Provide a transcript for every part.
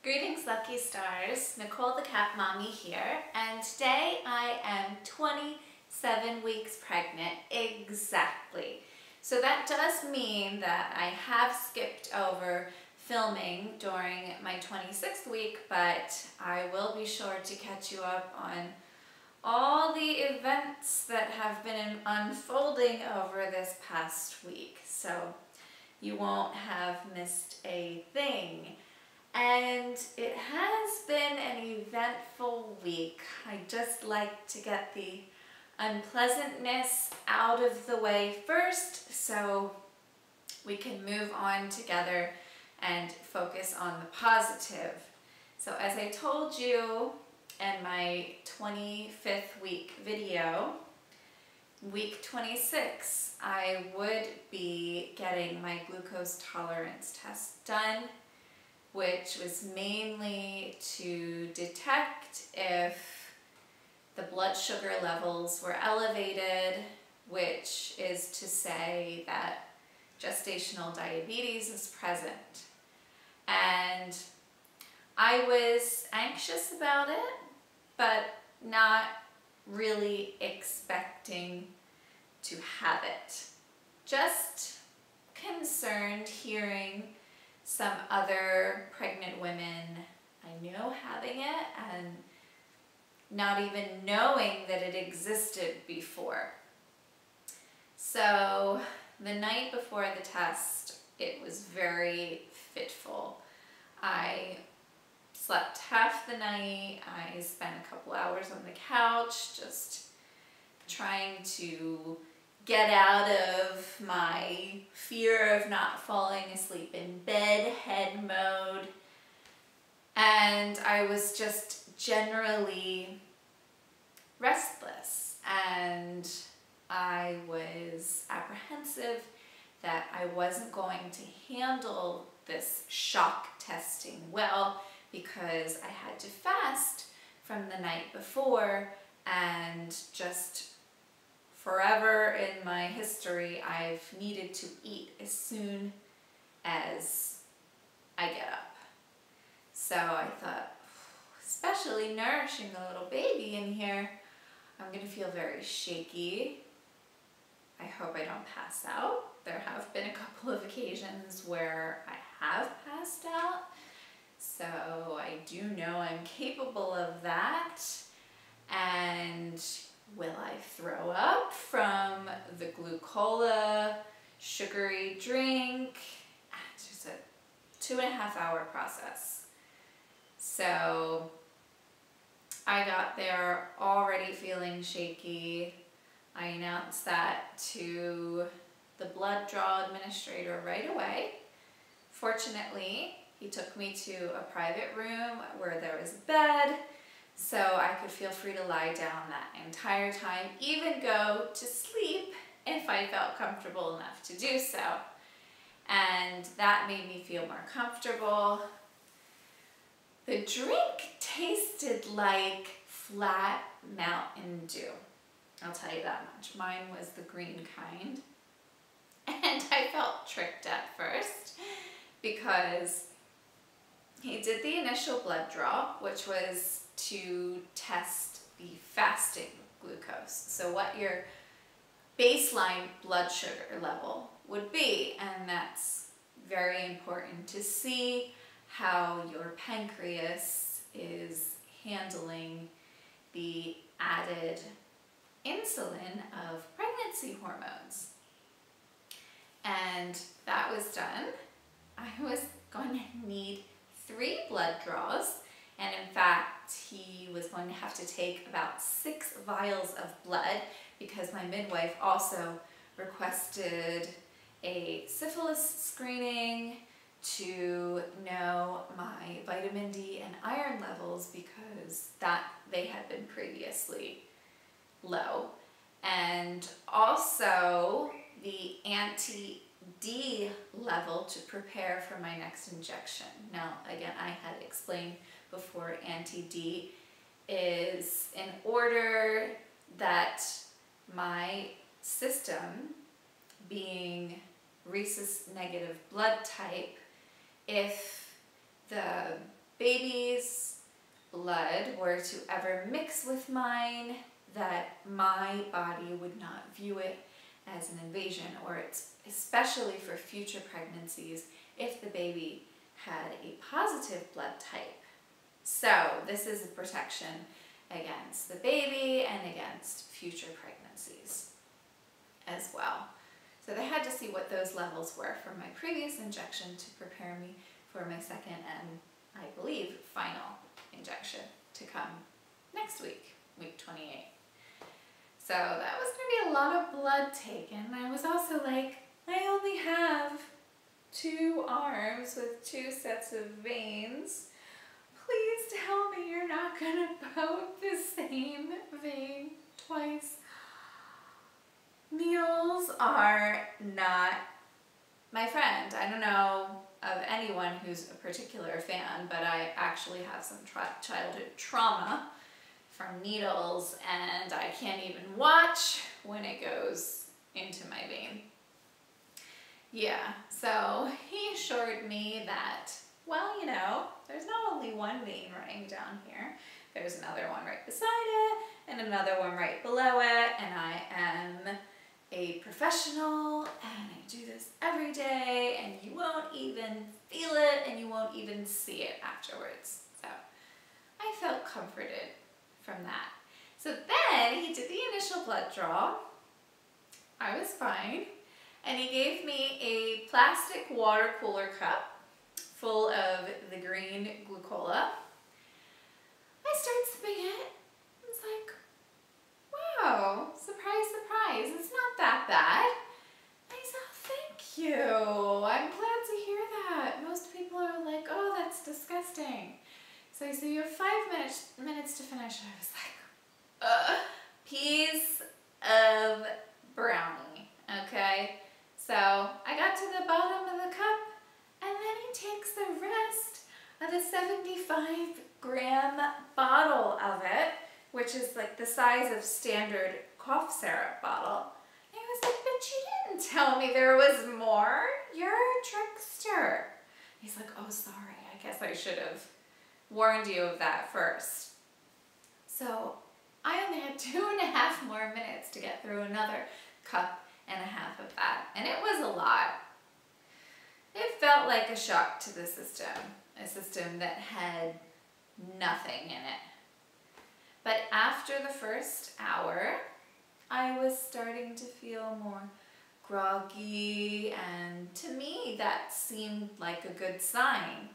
Greetings, Lucky Stars. Nicole the Cat Mommy here, and today I am 27 weeks pregnant exactly. So that does mean that I have skipped over filming during my 26th week, but I will be sure to catch you up on all the events that have been unfolding over this past week. So you won't have missed a thing. And it has been an eventful week. I just like to get the unpleasantness out of the way first so we can move on together and focus on the positive. So as I told you in my 25th week video, week 26, I would be getting my glucose tolerance test done, which was mainly to detect if the blood sugar levels were elevated, which is to say that gestational diabetes is present. And I was anxious about it, but not really expecting to have it. Just concerned hearing some other pregnant women I know having it and not even knowing that it existed before. So the night before the test, it was very fitful. I slept half the night. I spent a couple hours on the couch just trying to get out of my fear of not falling asleep in bed head mode. And I was just generally restless, and I was apprehensive that I wasn't going to handle this shock testing well because I had to fast from the night before, and just forever in my history, I've needed to eat as soon as I get up. So I thought, especially nourishing a little baby in here, I'm gonna feel very shaky. I hope I don't pass out. There have been a couple of occasions where I have passed out, so I do know I'm capable of that. And will I throw up from the glucola sugary drink? It's just a 2.5 hour process. So I got there already feeling shaky. I announced that to the blood draw administrator right away. Fortunately, he took me to a private room where there was a bed, so I could feel free to lie down that entire time, even go to sleep if I felt comfortable enough to do so. And that made me feel more comfortable. The drink tasted like flat Mountain Dew. I'll tell you that much. Mine was the green kind. And I felt tricked at first because he did the initial blood draw, which was to test the fasting glucose. So what your baseline blood sugar level would be, and that's very important to see how your pancreas is handling the added insulin of pregnancy hormones. And that was done. I was going to need 3 blood draws, and in fact he was going to have to take about 6 vials of blood because my midwife also requested a syphilis screening to know my vitamin D and iron levels because they had been previously low, and also the anti-D level to prepare for my next injection. Now, again, I had explained before, anti-D is in order that my system, being rhesus negative blood type, if the baby's blood were to ever mix with mine, that my body would not view it as an invasion, or it's especially for future pregnancies if the baby had a positive blood type. So this is a protection against the baby and against future pregnancies as well. So they had to see what those levels were from my previous injection to prepare me for my second and, I believe, final injection to come next week, week 28. So that was going to be a lot of blood taken. I was also like, I only have 2 arms with 2 sets of veins. Please tell me you're not going to poke the same vein twice. Needles are not my friend. I don't know of anyone who's a particular fan, but I actually have some childhood trauma from needles, and I can't even watch when it goes into my vein. Yeah, so he assured me that, well, you know, there's not only one vein running down here, there's another one right beside it, and another one right below it, and I am a professional, and I do this every day, and you won't even feel it, and you won't even see it afterwards. So I felt comforted from that. So then he did the initial blood draw. I was fine, and he gave me a plastic water cooler cup full of the green glucola. I start sipping it. It's like, wow, surprise, surprise, it's not that bad. I said, oh, thank you. I'm glad to hear that. Most people are like, oh, that's disgusting. So he said, you have 5 minutes to finish. And I was like, piece of brownie, okay? So I got to the bottom of the cup, and then he takes the rest of the 75-gram bottle of it, which is like the size of standard cough syrup bottle. And he was like, but you didn't tell me there was more. You're a trickster. He's like, oh, sorry. I guess I should have warned you of that first. So I only had 2.5 more minutes to get through another cup and a half of that. And it was a lot. It felt like a shock to the system, a system that had nothing in it. But after the first hour, I was starting to feel more groggy, and to me that seemed like a good sign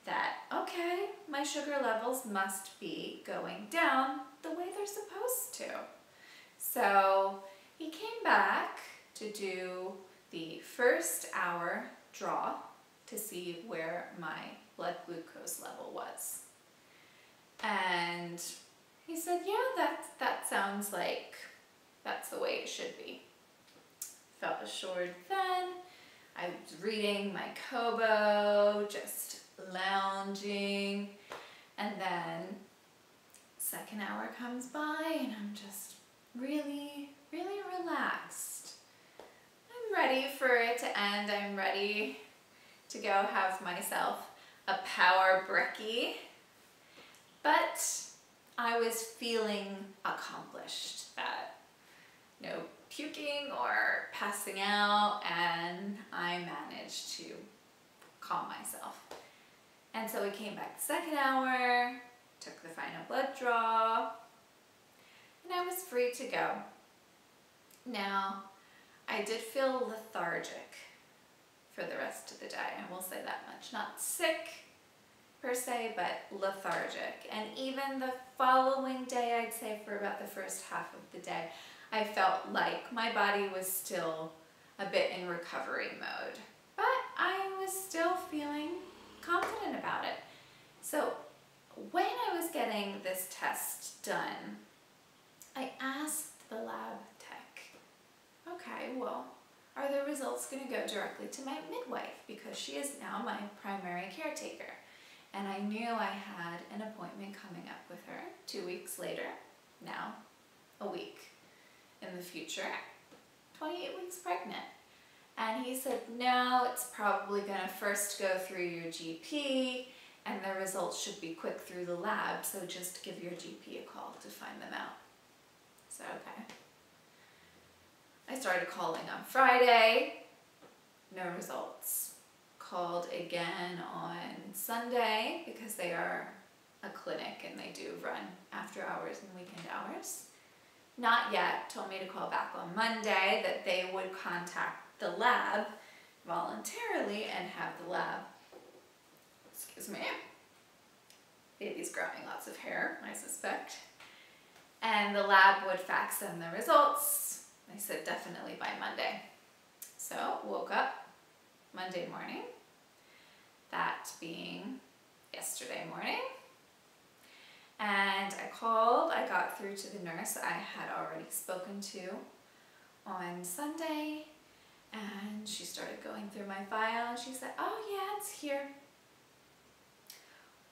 that, okay, my sugar levels must be going down the way they're supposed to. So he came back to do the first hour draw to see where my blood glucose level was. And he said, yeah, that sounds like that's the way it should be. Felt assured then. I was reading my Kobo, just lounging, and then second hour comes by and I'm just really, really relaxed. I'm ready for it to end. I'm ready to go have myself a power brekkie. But I was feeling accomplished, that no puking or passing out, and I managed to calm myself. And so we came back the second hour, took the final blood draw, and I was free to go. Now, I did feel lethargic for the rest of the day, I will say that much. Not sick per se, but lethargic. And even the following day, I'd say for about the first half of the day, I felt like my body was still a bit in recovery mode. But I was still feeling confident about it. So when I was getting this test done, I asked the lab tech, okay, well, are the results going to go directly to my midwife, because she is now my primary caretaker? And I knew I had an appointment coming up with her 2 weeks later, now a week in the future, 28 weeks pregnant. And he said, no, it's probably going to first go through your GP, and the results should be quick through the lab, so just give your GP a call to find them out. So, okay. I started calling on Friday, no results. Called again on Sunday because they are a clinic and they do run after hours and weekend hours. Not yet. Told me to call back on Monday that they would contact the lab voluntarily and have the lab, excuse me, baby's growing lots of hair, I suspect, and the lab would fax them the results. They said definitely by Monday. So woke up Monday morning, that being yesterday morning, and I called. I got through to the nurse I had already spoken to on Sunday, and she started going through my file and she said, oh yeah, it's here.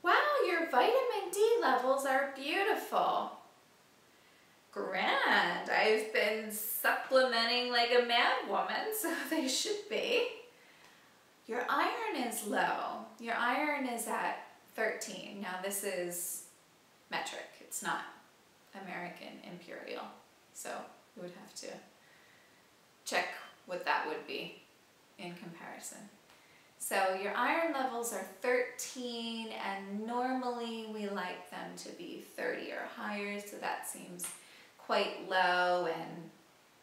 Wow, your vitamin D levels are beautiful. Grand. I've been supplementing like a mad woman, so they should be. Your iron is low. Your iron is at 13. Now this is metric. It's not American imperial. So we would have to check what that would be in comparison. So your iron levels are 13, and normally we like them to be 30 or higher, so that seems quite low, and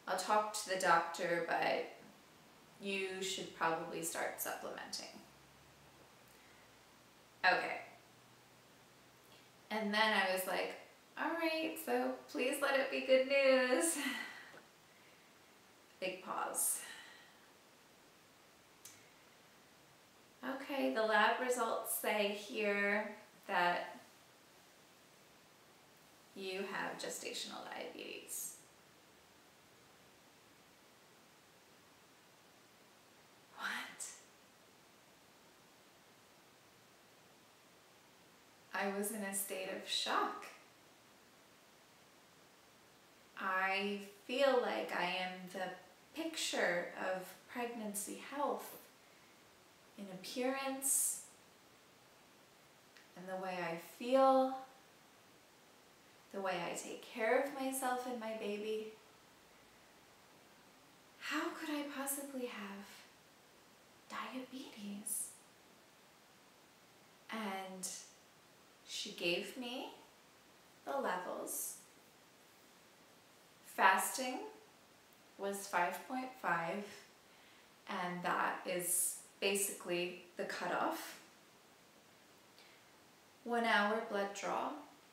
I'll talk to the doctor, but you should probably start supplementing. Okay. And then I was like, all right, so please let it be good news. Big pause. Okay, the lab results say here that you have gestational diabetes. What? I was in a state of shock. I feel like I am the picture of pregnancy health in appearance, and the way I feel, the way I take care of myself and my baby. How could I possibly have diabetes? And she gave me the levels. Fasting was 5.5, and that is basically the cutoff. 1 hour blood draw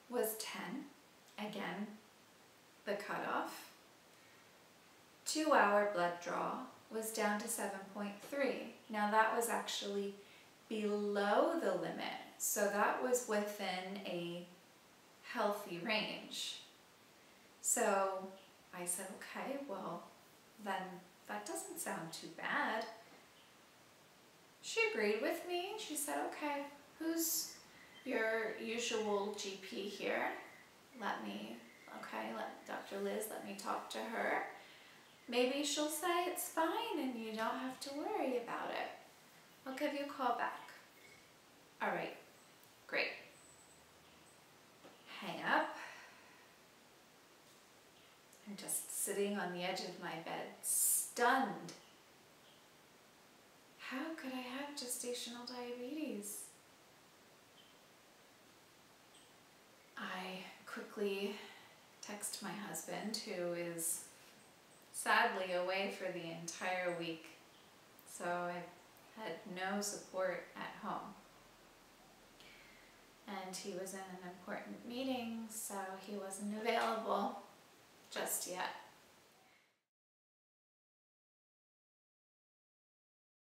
was 10, again, the cutoff. 2 hour blood draw was down to 7.3. Now that was actually below the limit, so that was within a healthy range. So I said, okay, well, then that doesn't sound too bad. She agreed with me. She said, okay, who's your usual GP here? Let Dr. Liz, let me talk to her. Maybe she'll say it's fine and you don't have to worry about it. I'll give you a call back. All right, great. Hang up. I'm just sitting on the edge of my bed, stunned. How could I have gestational diabetes? I quickly text my husband, who is sadly away for the entire week, so I had no support at home. And he was in an important meeting, so he wasn't available just yet.